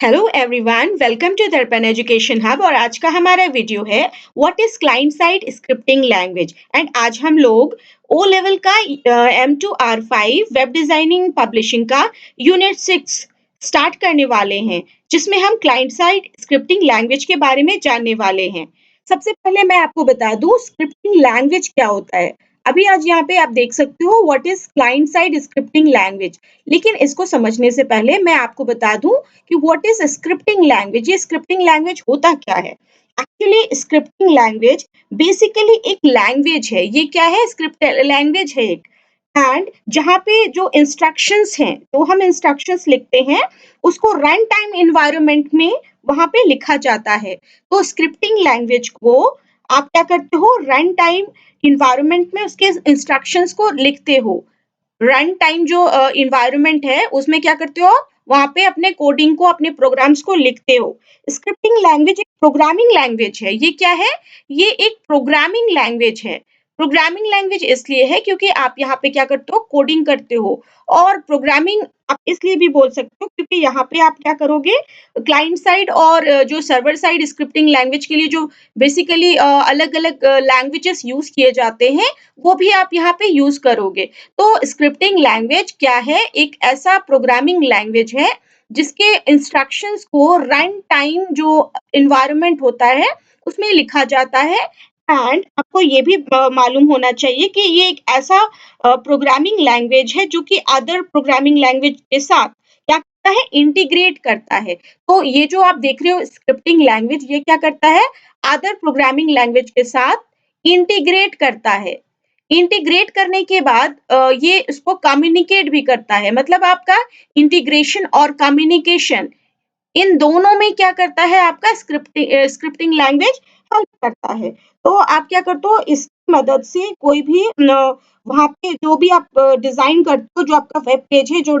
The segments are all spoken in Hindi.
हेलो एवरीवन, वेलकम टू दर्पण एजुकेशन हब। और आज का हमारा वीडियो है what is client side scripting language. And आज हम लोग ओ लेवल का M2R5 वेब डिजाइनिंग पब्लिशिंग का यूनिट 6 स्टार्ट करने वाले हैं, जिसमें हम क्लाइंट साइड स्क्रिप्टिंग लैंग्वेज के बारे में जानने वाले हैं। सबसे पहले मैं आपको बता दूं स्क्रिप्टिंग लैंग्वेज क्या होता है। अभी आज यहाँ पे आप देख सकते हो what is client side scripting language, लेकिन इसको समझने से पहले मैं आपको बता दूं कि व्हाट इज स्क्रिप्टिंग लैंग्वेज। ये स्क्रिप्टिंग लैंग्वेज होता क्या है। एक्चुअली स्क्रिप्टिंग लैंग्वेज बेसिकली एक लैंग्वेज है। ये क्या है? स्क्रिप्ट लैंग्वेज है एक। एंड जहाँ पे जो इंस्ट्रक्शंस हैं, तो हम इंस्ट्रक्शंस लिखते हैं, उसको रन टाइम इन्वायरमेंट में वहां पे लिखा जाता है। तो स्क्रिप्टिंग लैंग्वेज को आप क्या करते हो? रन टाइम इन्वायरमेंट में उसके इंस्ट्रक्शंस को लिखते हो। रन टाइम जो इन्वायरमेंट है उसमें क्या करते हो आप? वहां पे अपने कोडिंग को, अपने प्रोग्राम्स को लिखते हो। स्क्रिप्टिंग लैंग्वेज एक प्रोग्रामिंग लैंग्वेज है। ये क्या है? ये एक प्रोग्रामिंग लैंग्वेज है। प्रोग्रामिंग लैंग्वेज इसलिए है क्योंकि आप यहाँ पे क्या करते हो? कोडिंग करते हो। और प्रोग्रामिंग आप इसलिए भी बोल सकते हो क्योंकि यहाँ पे आप क्या करोगे? क्लाइंट साइड और जो सर्वर साइड स्क्रिप्टिंग लैंग्वेज के लिए जो बेसिकली अलग अलग लैंग्वेजेस यूज किए जाते हैं, वो भी आप यहाँ पे यूज करोगे। तो स्क्रिप्टिंग लैंग्वेज क्या है? एक ऐसा प्रोग्रामिंग लैंग्वेज है जिसके इंस्ट्रक्शंस को रन टाइम जो एनवायरनमेंट होता है उसमें लिखा जाता है। एंड आपको ये भी मालूम होना चाहिए कि ये एक ऐसा प्रोग्रामिंग लैंग्वेज है जो कि अदर प्रोग्रामिंग लैंग्वेज के साथ क्या करता है? इंटीग्रेट करता है। तो ये जो आप देख रहे हो स्क्रिप्टिंग लैंग्वेज, ये क्या करता है? अदर प्रोग्रामिंग लैंग्वेज के साथ इंटीग्रेट करता है। इंटीग्रेट करने के बाद ये इसको कम्युनिकेट भी करता है। मतलब आपका इंटीग्रेशन और कम्युनिकेशन, इन दोनों में क्या करता है? आपका स्क्रिप्टिंग लैंग्वेज हेल्प करता है। तो आप क्या करते हो? इसकी मदद से कोई भी वहाँ पे जो भी आप डिजाइन करते हो, जो आपका वेब पेज है जो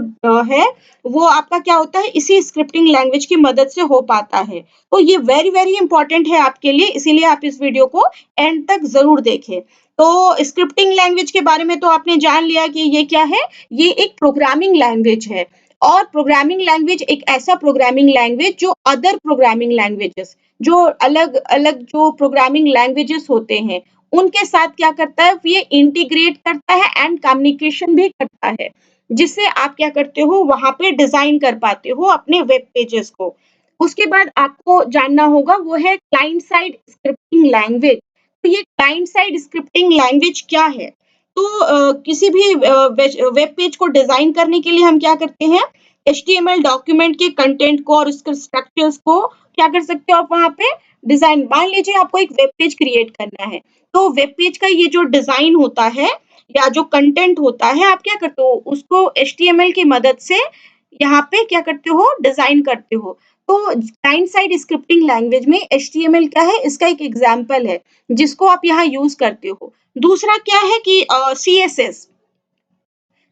है, वो आपका क्या होता है? इसी स्क्रिप्टिंग लैंग्वेज की मदद से हो पाता है। तो ये वेरी वेरी इंपॉर्टेंट है आपके लिए, इसीलिए आप इस वीडियो को एंड तक जरूर देखें। तो स्क्रिप्टिंग लैंग्वेज के बारे में तो आपने जान लिया कि ये क्या है। ये एक प्रोग्रामिंग लैंग्वेज है। और प्रोग्रामिंग लैंग्वेज एक ऐसा प्रोग्रामिंग लैंग्वेज जो अदर प्रोग्रामिंग लैंग्वेजेस, जो अलग अलग जो प्रोग्रामिंग लैंग्वेजेस होते हैं, उनके साथ क्या करता है? ये इंटीग्रेट करता है एंड कम्युनिकेशन भी करता है, जिससे आप क्या करते हो? वहां पे डिजाइन कर पाते हो अपने वेब पेजेस को। उसके बाद आपको जानना होगा वो है क्लाइंट साइड स्क्रिप्टिंग लैंग्वेज। तो ये क्लाइंट साइड स्क्रिप्टिंग लैंग्वेज क्या है? तो किसी भी वेब पेज को डिजाइन करने के लिए हम क्या करते हैं? HTML डॉक्यूमेंट के कंटेंट को और उसके स्ट्रक्चर्स को क्या कर सकते हो आप वहां पे? डिजाइन। मान लीजिए आपको एक वेब पेज क्रिएट करना है, तो वेब पेज का ये जो डिजाइन होता है या जो कंटेंट होता है, आप क्या करते हो? उसको HTML की मदद से यहाँ पे क्या करते हो? डिजाइन करते हो। तो क्लाइंट साइड स्क्रिप्टिंग लैंग्वेज में HTML क्या है? इसका एक एग्जाम्पल है जिसको आप यहाँ यूज करते हो। दूसरा क्या है कि CSS।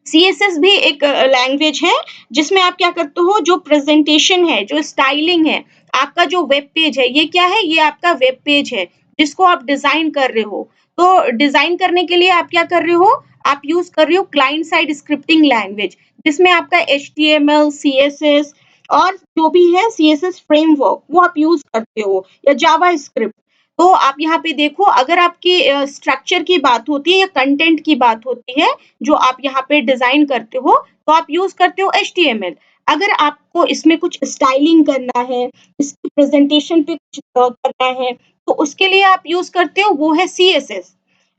सीएसएस भी एक लैंग्वेज है जिसमें आप क्या करते हो? जो प्रेजेंटेशन है, जो स्टाइलिंग है, आपका जो वेब पेज है, ये क्या है? ये आपका वेब पेज है जिसको आप डिजाइन कर रहे हो। तो डिजाइन करने के लिए आप क्या कर रहे हो? आप यूज कर रहे हो क्लाइंट साइड स्क्रिप्टिंग लैंग्वेज, जिसमें आपका HTML, CSS और जो भी है CSS फ्रेमवर्क वो आप यूज करते हो, या जावा स्क्रिप्ट। तो आप यहाँ पे देखो, अगर आपकी स्ट्रक्चर की बात होती है या कंटेंट की बात होती है जो आप यहाँ पे डिजाइन करते हो, तो आप यूज करते हो HTML। अगर आपको इसमें कुछ स्टाइलिंग करना है, इसकी प्रेजेंटेशन पे कुछ करना है, तो उसके लिए आप यूज करते हो वो है CSS।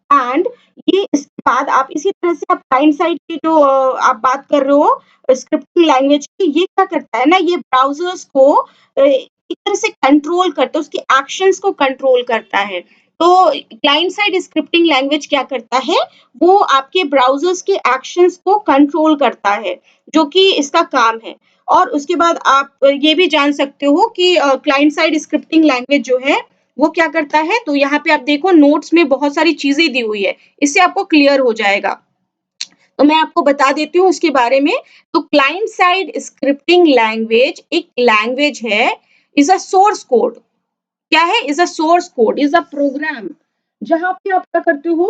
एंड ये इसके बाद आप इसी तरह से आप क्लाइंट साइड की जो आप बात कर रहे हो स्क्रिप्टिंग लैंग्वेज की, ये क्या करता है ना, ये ब्राउजर्स को एक तरह से कंट्रोल करता है, उसके एक्शंस को कंट्रोल करता है। तो क्लाइंट साइड स्क्रिप्टिंग लैंग्वेज क्या करता है? वो आपके ब्राउजर्स के एक्शंस को कंट्रोल करता है, जो कि इसका काम है। और उसके बाद आप ये भी जान सकते हो कि क्लाइंट साइड स्क्रिप्टिंग लैंग्वेज जो है वो क्या करता है। तो यहाँ पे आप देखो नोट्स में बहुत सारी चीजें दी हुई है, इससे आपको क्लियर हो जाएगा। तो मैं आपको बता देती हूँ उसके बारे में। तो क्लाइंट साइड स्क्रिप्टिंग लैंग्वेज एक लैंग्वेज है, इज अ सोर्स कोड। क्या है? Is a source code, is a program, जहाँ पे आप क्या करते हो?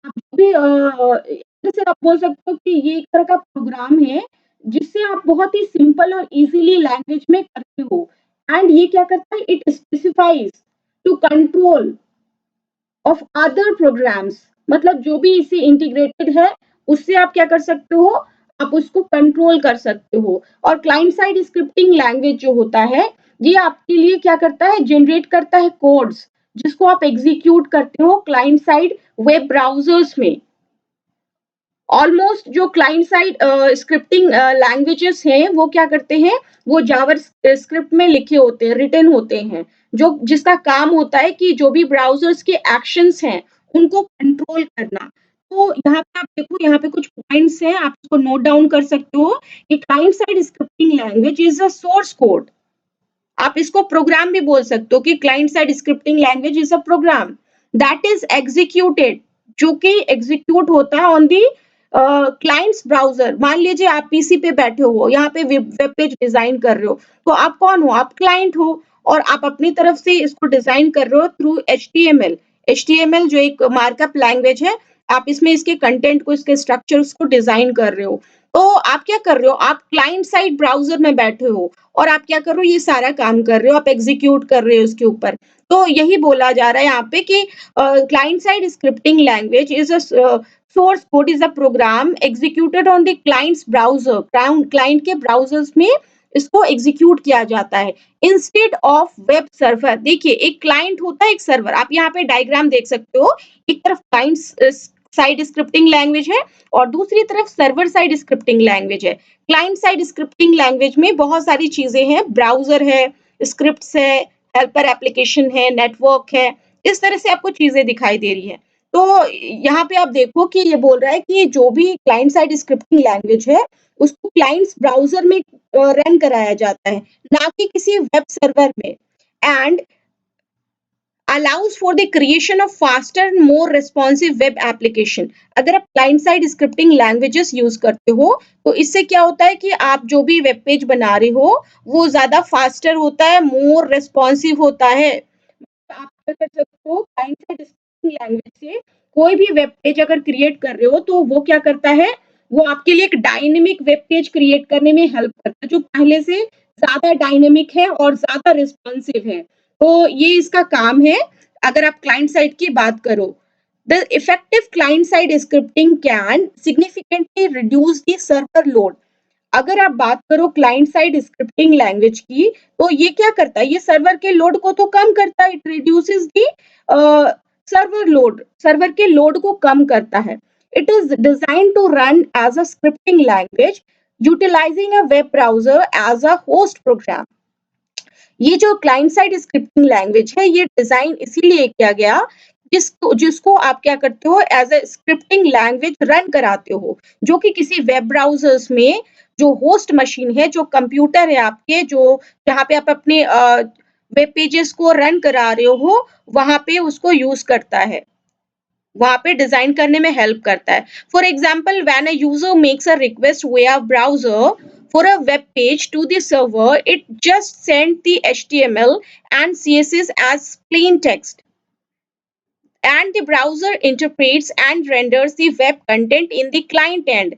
आप जो भी एक तरह से आप बोल सकते हो कि ये एक तरह का प्रोग्राम है जिससे आप बहुत ही सिंपल और इजीली लैंग्वेज में करते हो। एंड ये क्या करता है, it specifies to control of other programs, मतलब जो भी इससे इंटीग्रेटेड है उससे आप क्या कर सकते हो, आप उसको कंट्रोल कर सकते हो। और क्लाइंट साइड स्क्रिप्टिंग लैंग्वेज जो होता है, ये आपके लिए क्या करता है, जनरेट करता है कोड्स जिसको आप एग्जीक्यूट करते हो क्लाइंट साइड वेब ब्राउजर्स में। ऑलमोस्ट जो क्लाइंट साइड स्क्रिप्टिंग लैंग्वेजेस हैं वो क्या करते हैं, वो जावा स्क्रिप्ट में लिखे होते हैं, रिटन होते हैं, जो जिसका काम होता है कि जो भी ब्राउजर्स के एक्शंस हैं उनको कंट्रोल करना। तो यहाँ पे आप देखो, यहाँ पे कुछ पॉइंट्स हैं, आप इसको नोट डाउन कर सकते हो कि client side scripting language is a source code. आप इसको प्रोग्राम भी बोल सकते हो कि client side scripting language is a program that is executed, जो कि एग्जीक्यूट होता है ऑन दी क्लाइंट्स ब्राउजर। मान लीजिए आप पीसी पे बैठे हो, यहाँ पे वेब पेज डिजाइन कर रहे हो, तो आप कौन हो, आप क्लाइंट हो, और आप अपनी तरफ से इसको डिजाइन कर रहे हो थ्रू एचटीएमएल। एचटीएमएल जो एक मार्कअप लैंग्वेज है, आप इसमें इसके कंटेंट को, इसके स्ट्रक्चर्स को डिजाइन कर रहे हो। तो आप क्या कर रहे हो, आप क्लाइंट साइड ब्राउजर में बैठे हो और आप क्या कर रहे हो, ये सारा काम कर रहे हो, आप एग्जीक्यूट कर रहे हो उसके ऊपर। तो यही बोला जा रहा है यहाँ पे कि client side scripting language is a source code, is a program executed on the client's browser. Client के ब्राउजर्स में इसको एग्जीक्यूट किया जाता है इंस्टेड ऑफ वेब सर्वर। देखिए, एक क्लाइंट होता है, एक सर्वर। आप यहाँ पे डायग्राम देख सकते हो, एक तरफ क्लाइंट साइड स्क्रिप्टिंग लैंग्वेज है और दूसरी तरफ सर्वर साइड स्क्रिप्टिंग लैंग्वेज है। क्लाइंट साइड स्क्रिप्टिंग लैंग्वेज में बहुत सारी चीजें हैं, ब्राउजर है, स्क्रिप्ट्स है, हेल्पर एप्लीकेशन है, नेटवर्क है, इस तरह से आपको चीजें दिखाई दे रही है। तो यहाँ पे आप देखो कि ये बोल रहा है कि जो भी क्लाइंट साइड स्क्रिप्टिंग लैंग्वेज है उसको क्लाइंट्स ब्राउजर में रन कराया जाता है, ना कि किसी वेब सर्वर में। And allows for the creation of faster and more responsive web application। अगर आप client side scripting languages use करते हो तो इससे क्या होता है कि आप जो भी वेब पेज बना रहे हो वो ज्यादा फास्टर होता है, मोर रेस्पॉन्सिव होता है। आप क्या कर सकते हो, क्लाइंट साइड स्क्रिप्टिंग लैंग्वेज से कोई भी वेब पेज अगर क्रिएट कर रहे हो तो वो क्या करता है, वो आपके लिए एक डायनेमिक वेब पेज क्रिएट करने में हेल्प करता है, जो पहले से ज्यादा डायनेमिक है और ज्यादा रिस्पॉन्सिव है। तो ये इसका काम है। अगर आप क्लाइंट साइड की बात करो, the effective client side scripting can significantly reduce the server load. अगर आप बात करो क्लाइंट साइड स्क्रिप्टिंग लैंग्वेज की, तो ये क्या करता है, ये सर्वर के लोड को तो कम करता है, it reduces the server load, server के लोड को कम करता है। It is design to run as a scripting language utilizing a web browser as a host program. ये जो क्लाइंट साइड स्क्रिप्टिंग लैंग्वेज है, ये डिजाइन इसीलिए किया गया जिसको जिसको आप क्या करते हो, as a scripting language run कराते हो, जो कि किसी वेब ब्राउजर्स में जो होस्ट मशीन है, जो कंप्यूटर है आपके, जो जहाँ पे आप अपने वेब पेजेस को रन करा रहे हो, वहां पे उसको यूज करता है, वहां पे डिजाइन करने में हेल्प करता है। For example, when a user makes a request via browser for a web page to the server, it just sent the HTML and CSS as plain text, and the browser interprets and renders the web content in the client end।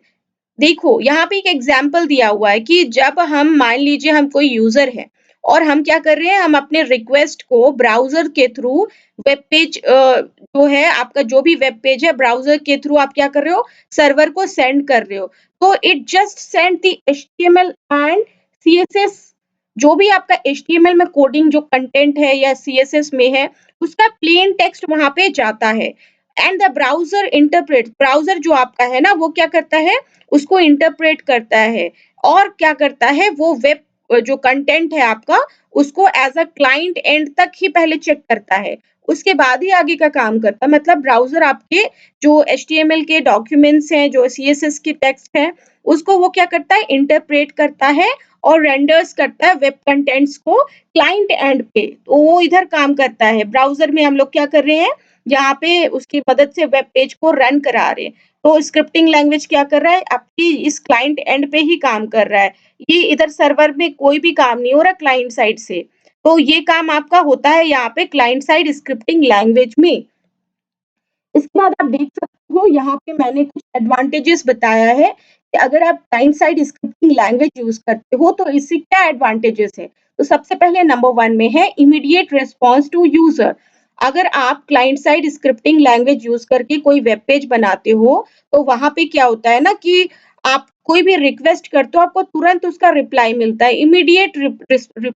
देखो, यहाँ पे एक एग्जाम्पल दिया हुआ है कि जब हम, मान लीजिए हम कोई यूजर है और हम क्या कर रहे हैं, हम अपने रिक्वेस्ट को ब्राउजर के थ्रू वेब पेज, जो है आपका जो भी वेब पेज है, ब्राउजर के थ्रू आप क्या कर रहे हो, सर्वर को सेंड कर रहे हो। तो it just send the HTML and CSS, जो भी आपका एचटीएमएल में कोडिंग जो कंटेंट है या सीएसएस में है, उसका प्लेन टेक्स्ट वहां पे जाता है। And the browser interpret, browser जो आपका है ना, वो क्या करता है, उसको इंटरप्रेट करता है और क्या करता है, वो वेब जो कंटेंट है आपका, उसको एज अ क्लाइंट एंड तक ही पहले चेक करता है, उसके बाद ही आगे का काम करता है। मतलब ब्राउजर आपके जो एचटीएमएल के डॉक्यूमेंट्स हैं, जो सीएसएस की टेक्स्ट है, उसको वो क्या करता है, इंटरप्रेट करता है और रेंडर्स करता है वेब कंटेंट्स को क्लाइंट एंड पे। तो वो इधर काम करता है, ब्राउजर में हम लोग क्या कर रहे हैं, यहाँ पे उसकी मदद से वेब पेज को रन करा रहे हैं। तो स्क्रिप्टिंग लैंग्वेज क्या कर रहा है, आपकी इस क्लाइंट एंड पे ही काम कर रहा है, ये इधर सर्वर में कोई भी काम नहीं हो रहा क्लाइंट साइड से। तो ये काम आपका होता है यहाँ पे क्लाइंट साइड स्क्रिप्टिंग लैंग्वेज में। इसके बाद आप देख सकते हो, यहाँ पे मैंने कुछ एडवांटेजेस बताया है अगर आप client side scripting language use करते हो तो इससे क्या एडवांटेजेस है? तो सबसे पहले नंबर 1 में है इमीडिएट रिस्पांस टू यूजर। अगर आप client side scripting language use करके कोई वेब पेज बनाते हो तो वहां पे क्या होता है ना कि आप कोई भी रिक्वेस्ट करते हो आपको तुरंत उसका रिप्लाई मिलता है, इमीडिएट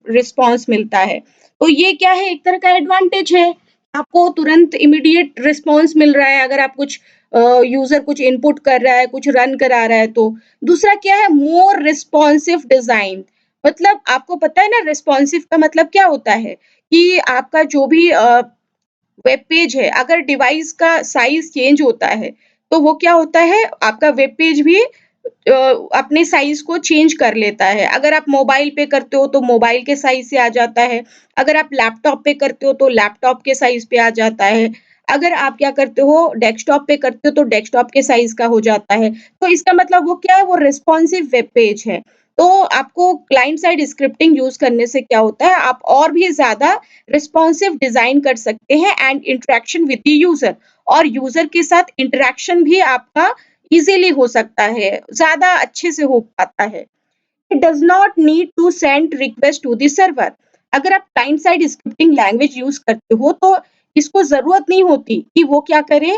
रिस्पांस मिलता है। तो ये क्या है, एक तरह का एडवांटेज है, आपको तुरंत इमीडिएट रिस्पांस मिल रहा है अगर आप कुछ यूजर कुछ इनपुट कर रहा है, कुछ रन करा रहा है तो। दूसरा क्या है, मोर रिस्पॉन्सिव डिजाइन। मतलब आपको पता है ना रिस्पॉन्सिव का मतलब क्या होता है कि आपका जो भी वेब पेज है, अगर डिवाइस का साइज चेंज होता है तो वो क्या होता है, आपका वेब पेज भी अपने साइज को चेंज कर लेता है। अगर आप मोबाइल पे करते हो तो मोबाइल के साइज से आ जाता है, अगर आप लैपटॉप पे करते हो तो लैपटॉप के साइज पे आ जाता है, अगर आप क्या करते हो डेस्कटॉप पे करते हो तो डेस्कटॉप के साइज का हो जाता है। तो इसका मतलब वो क्या है, वो रिस्पॉन्सिव वेब पेज है। तो आपको क्लाइंट साइड स्क्रिप्टिंग यूज करने से क्या होता है, आप और भी ज्यादा रिस्पॉन्सिव डिजाइन कर सकते हैं and interaction with the user, और यूजर के साथ इंटरेक्शन भी आपका इजीली हो सकता है, ज़्यादा अच्छे से हो पाता है। It does not need to send request to the server. अगर आप client side scripting language use करते हो तो इसको ज़रूरत नहीं होती कि वो क्या करे,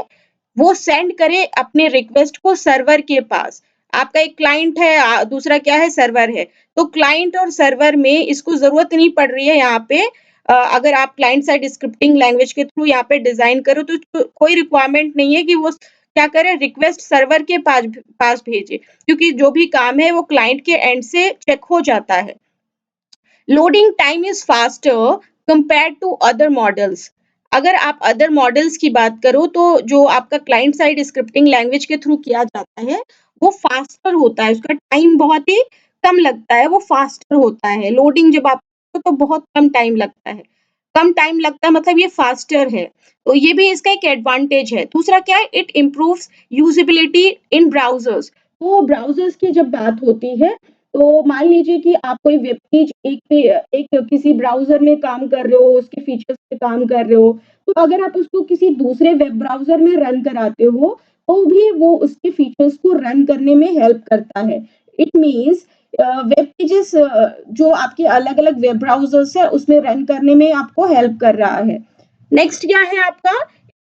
वो सेंड करे अपने रिक्वेस्ट को सर्वर के पास। आपका एक क्लाइंट है, दूसरा क्या है, सर्वर है। तो क्लाइंट और सर्वर में इसको ज़रूरत नहीं पड़ रही है यहाँ पे। अगर आप क्लाइंट साइड स्क्रिप्टिंग लैंग्वेज के थ्रू यहाँ पे डिज़ाइन करो तो कोई रिक्वायरमेंट नहीं है कि वो क्या करे, रिक्वेस्ट सर्वर के पास भेजे, क्योंकि जो भी काम है वो क्लाइंट के एंड से चेक हो जाता है। Loading time is faster compared to other models. अगर आप अदर मॉडल्स की बात करो तो जो आपका क्लाइंट साइड स्क्रिप्टिंग लैंग्वेज के थ्रू किया जाता है वो फास्टर होता है, उसका टाइम बहुत ही कम लगता है, वो फास्टर होता है। लोडिंग जब आप तो बहुत कम टाइम लगता है, कम टाइम लगता है मतलब ये फास्टर है। तो ये भी इसका एक एडवांटेज है। दूसरा क्या है, it improves usability in browsers. तो ब्राउजर्स की जब बात होती है तो मान लीजिए कि आप कोई वेब पेज एक किसी ब्राउज़र में काम कर रहे हो, उसके फीचर्स पे काम कर रहे हो, तो अगर आप उसको किसी दूसरे वेब ब्राउज़र में रन कराते हो, तो भी वो उसके फीचर्स को रन करने में हेल्प करता है। इट मीन्स वेब पेजेस जो आपके अलग-अलग वेब ब्राउज़र्स हैं, उसमें रन करने में आपको हेल्प कर रहा है। नेक्स्ट क्या है आपका,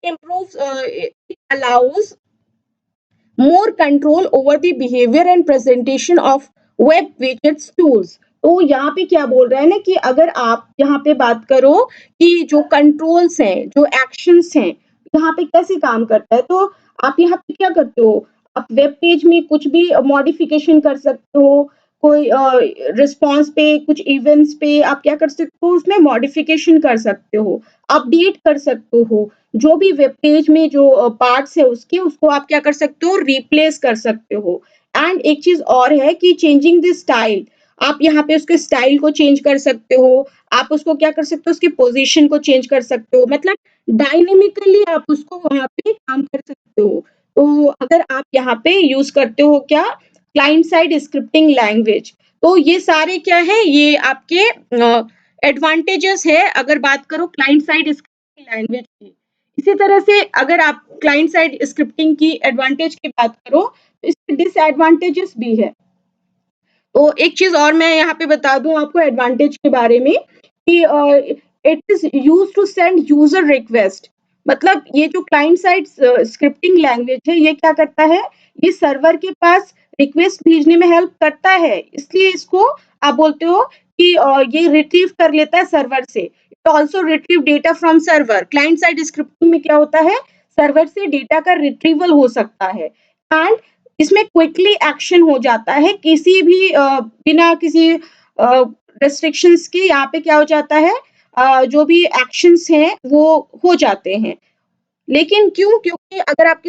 improves it allows more control over the behavior and presentation of web widgets tools। तो यहाँ पे क्या बोल रहा है ना कि अगर आप यहाँ पे बात करो कि जो कंट्रोल्स हैं, जो एक्शंस हैं, यहाँ पे कैसे काम करता है, तो आप यहाँ पे क्या करते हो, आप वेब पेज में कुछ भी मॉडिफिकेशन कर सकते हो, कोई रिस्पॉन्स पे, कुछ इवेंट्स पे आप क्या कर सकते हो, उसमें मॉडिफिकेशन कर सकते हो, अपडेट कर सकते हो। जो भी वेब पेज में जो पार्ट्स है उसके, उसको आप क्या कर सकते हो, रिप्लेस कर सकते हो। एंड एक चीज और है कि चेंजिंग द स्टाइल, आप यहाँ पे उसके स्टाइल को चेंज कर सकते हो, आप उसको क्या कर सकते हो, उसकी पोजीशन को चेंज कर सकते हो, मतलब डायनेमिकली आप उसको वहां पे काम कर सकते हो। तो अगर आप यहाँ पे यूज करते हो क्या, क्लाइंट साइड स्क्रिप्टिंग लैंग्वेज, तो ये सारे क्या है, ये आपके एडवांटेजेस है अगर बात करो क्लाइंट साइड स्क्रिप्टिंग लैंग्वेज की। इसी तरह से अगर आप क्लाइंट साइड स्क्रिप्टिंग की एडवांटेज की बात करो तो इसके डिसएडवांटेजेस भी है। तो एक चीज और मैं यहाँ पे बता दूं आपको एडवांटेज के बारे में कि it is use to send user request. मतलब ये जो क्लाइंट साइड स्क्रिप्टिंग लैंग्वेज है ये क्या करता है, ये सर्वर के पास रिक्वेस्ट भेजने में हेल्प करता है, इसलिए इसको आप बोलते हो कि ये रिट्रीव कर लेता है सर्वर से। It also retrieve data from server. Client side scripting में क्या होता है, सर्वर से डेटा का रिट्रीवल हो सकता है एंड इसमें क्विकली एक्शन हो जाता है, किसी भी बिना किसी रेस्ट्रिक्शंस के यहाँ पे क्या हो जाता है, जो भी एक्शंस हैं वो हो जाते हैं। लेकिन क्यों? क्योंकि अगर आपकी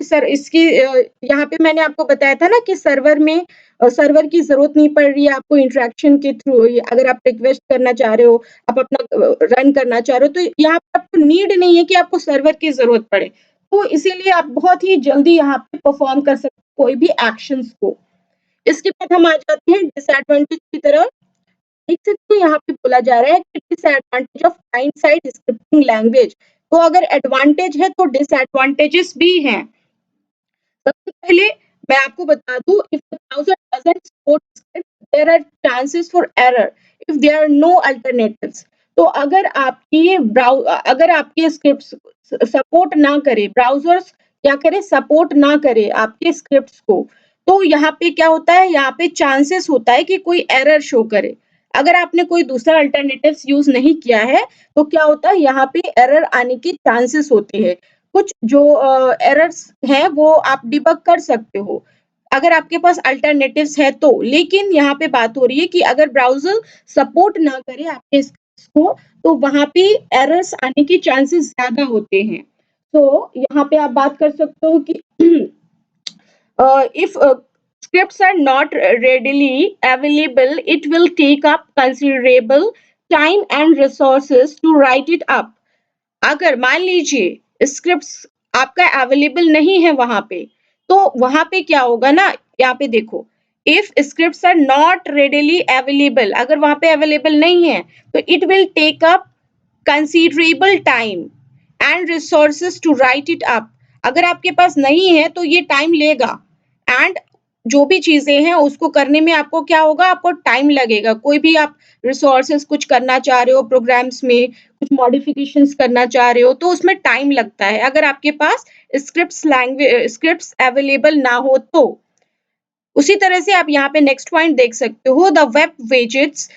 यहाँ पे मैंने आपको बताया था ना कि सर्वर में सर्वर की ज़रूरत नहीं पड़ रही है आपको इंटरैक्शन के थ्रू। अगर आप रिक्वेस्ट करना चाह रहे हो, आप अपना रन करना चाह रहे हो, तो यहाँ पे आपको नीड नहीं है कि आपको सर्वर की ज़रूरत पड़े। तो इसीलिए आप बहुत ही जल्दी यहाँ पे परफ़ॉर्म कर सकते हो कोई भी एक्शंस को। इसके बाद हम आ जाते हैं डिसएडवांटेज की तरफ। देख सकते हो यहाँ पे बोला जा रहा है कि disadvantage of client side scripting language. तो अगर एडवांटेज है तो डिसएडवांटेजेस भी हैं। सबसे पहले मैं आपको बता दूं, if the browser doesn't support script there are chances for error if there are no alternatives. तो अगर आपके स्क्रिप्ट्स सपोर्ट ना करे, ब्राउजर्स क्या करे, सपोर्ट ना करे आपके स्क्रिप्ट्स को, तो यहाँ पे क्या होता है, यहाँ पे चांसेस होता है कि कोई एरर शो करे। अगर आपने कोई दूसरा अल्टरनेटिव्स यूज नहीं किया है तो क्या होता है, यहाँ पे एरर आने की चांसेस होते हैं। कुछ जो एरर्स है वो आप डिबग कर सकते हो अगर आपके पास अल्टरनेटिव्स है तो। लेकिन यहाँ पे बात हो रही है कि अगर ब्राउजर सपोर्ट ना करे आपके को, तो वहां पे एरर्स आने की चांसेस ज्यादा होते हैं। तो यहाँ पे आप बात कर सकते हो कि if scripts are not readily available, it will take up considerable time and resources to write it up. अगर मान लीजिए स्क्रिप्ट्स आपका अवेलेबल नहीं है वहां पे, तो वहां पे क्या होगा ना, यहाँ पे देखो, if scripts are not readily available, अगर वहां पे अवेलेबल नहीं है तो it will take up considerable time and resources to write it up. अगर आपके पास नहीं है तो ये टाइम लेगा, एंड जो भी चीजें हैं उसको करने में आपको क्या होगा, आपको टाइम लगेगा। कोई भी आप रिसोर्सेज कुछ करना चाह रहे हो प्रोग्राम्स में, कुछ मॉडिफिकेशंस करना चाह रहे हो, तो उसमें टाइम लगता है अगर आपके पास स्क्रिप्ट्स अवेलेबल ना हो तो। उसी तरह से आप यहाँ पे नेक्स्ट पॉइंट देख सकते हो, the web widgets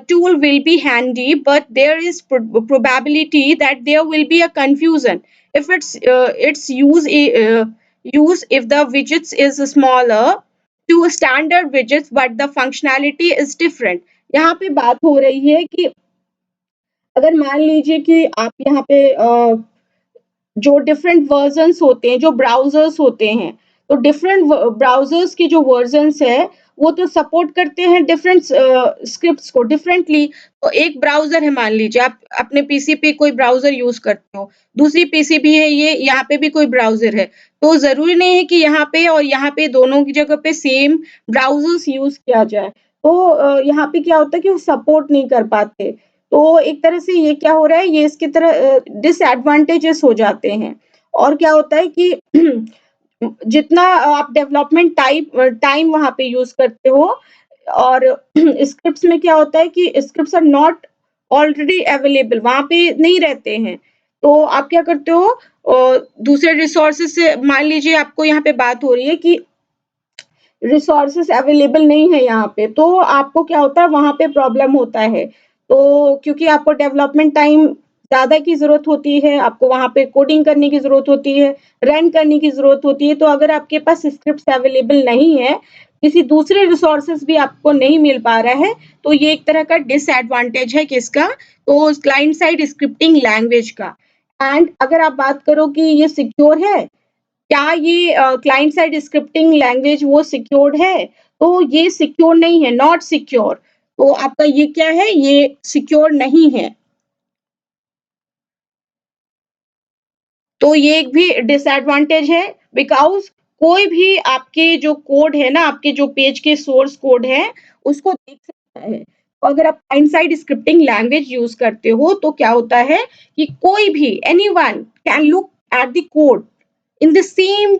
tool will be handy but there is probability that there will be a confusion if its use if the widgets is smaller to standard widgets but the functionality is different। यहाँ पे बात हो रही है कि अगर मान लीजिए कि आप यहाँ पे जो डिफरेंट वर्जन्स होते हैं, जो ब्राउजर्स होते हैं, तो डिफरेंट ब्राउजर्स के जो वर्जन्स है वो तो सपोर्ट करते हैं डिफरेंट स्क्रिप्ट्स को डिफरेंटली। तो एक ब्राउजर है, मान लीजिए आप अपने पीसी पे कोई ब्राउजर यूज करते हो, दूसरी पीसी भी है, ये यहाँ पे भी कोई ब्राउजर है, तो जरूरी नहीं है कि यहाँ पे और यहाँ पे दोनों की जगह पे सेम ब्राउजर्स यूज किया जाए। तो यहाँ पे क्या होता है कि वो सपोर्ट नहीं कर पाते। तो एक तरह से ये क्या हो रहा है, ये इसकी तरह डिसएडवांटेजेस हो जाते हैं। और क्या होता है कि जितना आप डेवलपमेंट टाइम वहाँ पे यूज़ करते हो, और स्क्रिप्ट्स में क्या होता है कि scripts are not already available, वहाँ पे नहीं रहते हैं। तो आप क्या करते हो, दूसरे रिसोर्सेज से, मान लीजिए आपको यहाँ पे बात हो रही है कि रिसोर्सेस अवेलेबल नहीं है यहाँ पे, तो आपको क्या होता है, वहाँ पे प्रॉब्लम होता है। तो क्योंकि आपको डेवलपमेंट टाइम ज़्यादा की ज़रूरत होती है, आपको वहाँ पे कोडिंग करने की ज़रूरत होती है, रन करने की ज़रूरत होती है। तो अगर आपके पास स्क्रिप्ट्स अवेलेबल नहीं है, किसी दूसरे रिसोर्सेस भी आपको नहीं मिल पा रहा है, तो ये एक तरह का डिसएडवांटेज है किसका, तो क्लाइंट साइड स्क्रिप्टिंग लैंग्वेज का। एंड अगर आप बात करो कि ये सिक्योर है, क्या ये क्लाइंट साइड स्क्रिप्टिंग लैंग्वेज वो सिक्योर्ड है, तो ये सिक्योर नहीं है, नॉट सिक्योर। तो आपका ये क्या है, ये सिक्योर नहीं है। तो ये एक भी डिसएडवांटेज है, बिकॉज़ कोई भी आपके जो कोड है ना, आपके जो पेज के सोर्स कोड है, उसको देख सकता है। तो अगर आप client side scripting language use करते हो, तो क्या होता है कि कोई भी anyone can look at the code in the same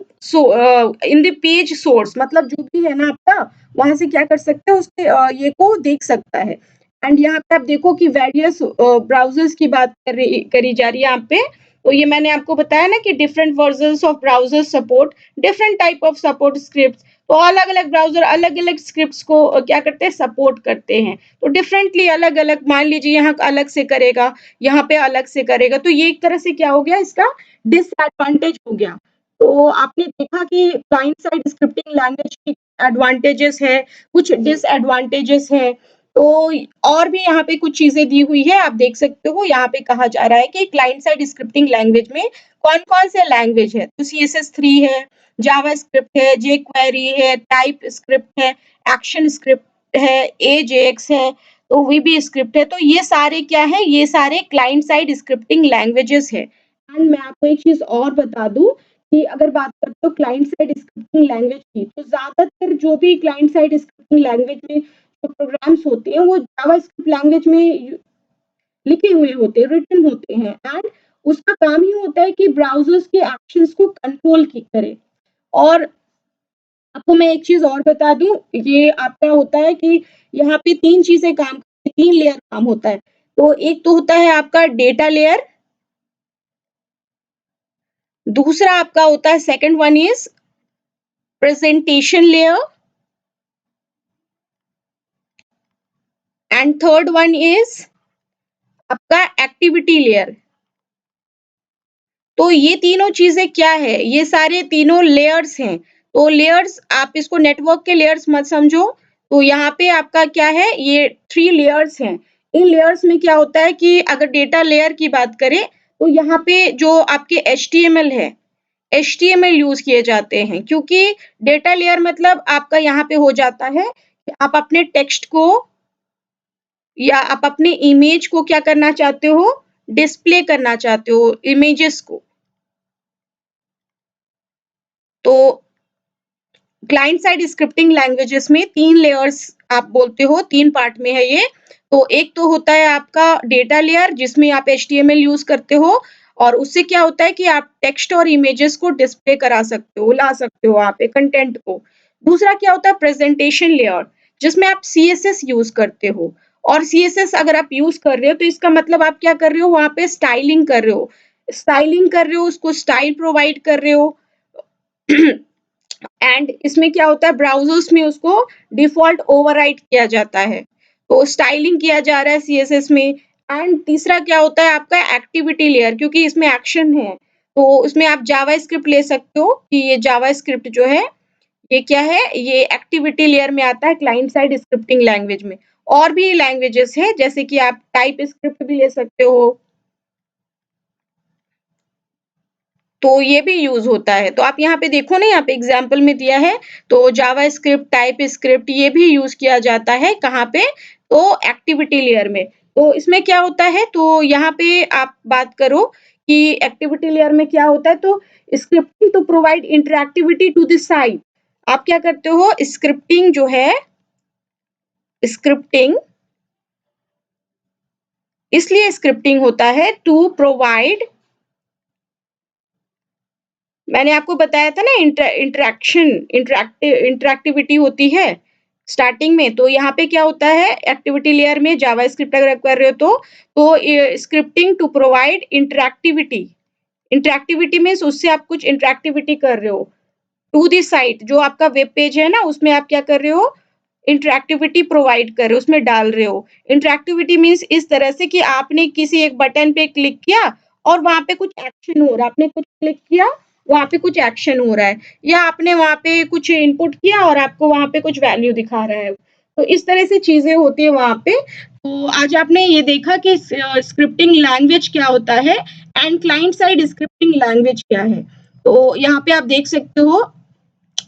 in the page source, मतलब जो भी है ना आपका, वहां से क्या कर सकते हैं, उसके ये को देख सकता है। एंड यहाँ पे आप देखो कि वेरियस ब्राउजर्स की बात करी जा रही है यहाँ पे। तो ये मैंने आपको बताया ना कि different versions of browser support different type of support scripts. तो अलग अलग ब्राउजर अलग अलग स्क्रिप्ट्स को क्या करते हैं, सपोर्ट करते हैं। तो डिफरेंटली अलग अलग, मान लीजिए यहाँ अलग से करेगा, यहाँ पे अलग से करेगा, तो ये एक तरह से क्या हो गया, इसका डिसएडवांटेज हो गया। तो आपने देखा कि क्लाइंट साइड स्क्रिप्टिंग लैंग्वेज की एडवांटेजेस है, कुछ डिसएडवांटेजेस है। तो और भी यहाँ पे कुछ चीजें दी हुई है, आप देख सकते हो। यहाँ पे कहा जा रहा है कि क्लाइंट साइड स्क्रिप्टिंग लैंग्वेज में कौन कौन से लैंग्वेज है, तो CSS3 है, जावा स्क्रिप्ट है, जे क्वेरी है, टाइप स्क्रिप्ट है, एक्शन स्क्रिप्ट है, AJX है, तो VB स्क्रिप्ट है। तो ये सारे क्या है, ये सारे क्लाइंट साइड स्क्रिप्टिंग लैंग्वेजेस है। एंड मैं आपको एक चीज और बता दूं कि अगर बात करते हो क्लाइंट साइड स्क्रिप्टिंग लैंग्वेज की, तो ज्यादातर जो भी क्लाइंट साइड स्क्रिप्टिंग लैंग्वेज में जो प्रोग्राम्स होते हैं वो जावास्क्रिप्ट लैंग्वेज में लिखे हुए होते हैं, रिटन होते हैं। एंड उसका काम ही होता है कि ब्राउजर्स के एक्शंस को कंट्रोल की करे। और आपको मैं एक चीज़ और बता दूँ, ये आपका होता है कि यहाँ पे 3 चीज़ें काम 3 लेयर काम होता है। तो एक तो होता है आपका डेटा लेयर, दूसरा आपका होता है second one is presentation layer and third one is आपका एक्टिविटी लेयर। तो ये तीनों चीज़ें क्या है? ये सारे तीनों लेयर्स हैं। तो लेयर्स आप इसको नेटवर्क के लेयर्स मत समझो। तो यहाँ पे आपका क्या है, ये 3 लेयर्स हैं। इन लेयर्स में क्या होता है कि अगर डेटा लेयर की बात करें, तो यहाँ पे जो आपके एचटीएमएल है, एचटीएमएल यूज़ किए जाते हैं, क्योंकि डेटा लेयर मतलब आपका यहाँ पे हो जाता है कि आप अपने टेक्स्ट को या आप अपने इमेज को क्या करना चाहते हो? डिस्प्ले करना चाहते हो, इमेजेस को। तो क्लाइंट साइड स्क्रिप्टिंग लैंग्वेजेस में 3 लेयर्स आप बोलते हो, 3 पार्ट में है ये। तो एक तो होता है आपका डेटा लेयर जिसमें आप एचटीएमएल यूज़ करते हो और उससे क्या होता है कि आप टेक्स्ट और इमेजेस को डिस्प्ले करा सकते हो, ला सकते हो वहाँ पे कंटेंट को। दूसरा क्या होता है प्रेज़ेंटेशन लेयर जिसमें आप सीएसएस यूज़ करते हो और सीएसएस अगर आप यूज़ कर रहे हो तो इसका मतलब आप क्या कर रहे हो वहाँ पे स्टाइलिंग कर रहे हो। स्टाइलिंग कर रहे हो, उसको स्टाइल प्रोवाइड कर रहे हो। एंड इसमें क्या होता है ब्राउज़र्स में उसको डिफ़ॉल्ट ओवरराइड किया जाता है। तो स्टाइलिंग किया जा रहा है सीएसएस में। एंड तीसरा क्या होता है आपका एक्टिविटी लेयर क्योंकि इसमें एक्शन है। तो इसमें आप जावास्क्रिप्ट ले सकते हो कि ये जावास्क्रिप्ट जो है, ये क्या है? ये एक्टिविटी लेयर में आता है क्लाइंट साइड स्क्रिप्टिंग लैंग्वेज में। और भी लैंग्वेजेस हैं जैसे कि आप टाइप स्क्रिप्ट भी ले सकते हो। तो ये भी यूज़ होता है। तो आप यहाँ पे देखो ना यहाँ पे एग्ज़ाम्पल में दिया है, तो जावास्क्रिप्ट, टाइपस्क्रिप्ट ये भी यूज़ किया जाता है कहाँ पे? तो एक्टिविटी लेयर में। तो इसमें क्या होता है तो यहाँ पे आप बात करो कि एक्टिविटी लेयर में क्या होता है तो scripting to provide interactivity to the site. आप क्या करते हो स्क्रिप्टिंग जो है, स्क्रिप्टिंग इसलिए स्क्रिप्टिंग होता है टू प्रोवाइड, मैंने आपको बताया था ना इंटरैक्टिविटी होती है स्टार्टिंग में। तो यहाँ पे क्या होता है एक्टिविटी लेयर में जावास्क्रिप्ट अगर आप कर रहे हो तो ये scripting to provide interactivity. Interactivity means उससे आप कुछ इंटरैक्टिविटी कर रहे हो टू दी साइट, जो आपका वेब पेज है ना उसमें आप क्या कर रहे हो इंटरैक्टिविटी प्रोवाइड कर रहे हो, उसमें डाल रहे हो। इंटरैक्टिविटी मीन्स इस तरह से कि आपने किसी एक बटन पे क्लिक किया और वहाँ पे कुछ एक्शन हो रहा है, आपने कुछ क्लिक किया, वहाँ पे कुछ एक्शन हो रहा है या आपने वहाँ पे कुछ इनपुट किया और आपको वहाँ पे कुछ वैल्यू दिखा रहा है। तो इस तरह से चीज़ें होती है वहाँ पे। तो आज आपने ये देखा कि स्क्रिप्टिंग लैंग्वेज क्या होता है and client side scripting language क्या है। तो यहाँ पे आप देख सकते हो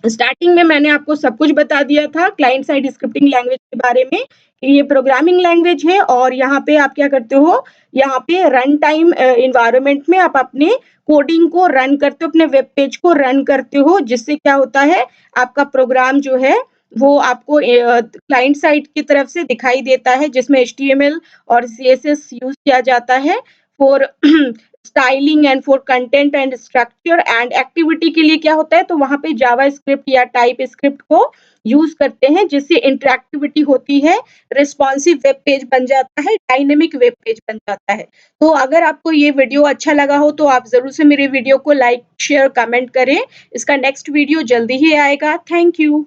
स्टार्टिंग में मैंने आपको सब कुछ बता दिया था क्लाइंट साइड स्क्रिप्टिंग लैंग्वेज के बारे में कि ये प्रोग्रामिंग लैंग्वेज है और यहाँ पे आप क्या करते हो, यहाँ पे रन टाइम एनवायरनमेंट में आप अपने कोडिंग को रन करते हो, अपने वेब पेज को रन करते हो, जिससे क्या होता है आपका प्रोग्राम जो है वो आपको क्लाइंट साइड की तरफ से दिखाई देता है जिसमें एचटीएमएल और सीएसएस यूज किया जाता है for styling and for content and structure and activity के लिए क्या होता है तो वहाँ पे जावास्क्रिप्ट या टाइप स्क्रिप्ट को यूज करते हैं जिससे इंटरैक्टिविटी होती है, रिस्पॉन्सिव वेब पेज बन जाता है, डायनेमिक वेब पेज बन जाता है। तो अगर आपको ये वीडियो अच्छा लगा हो तो आप ज़रूर से मेरे वीडियो को लाइक, शेयर, कमेंट करें। इसका नेक्स्ट वीडियो जल्दी ही आएगा। Thank you.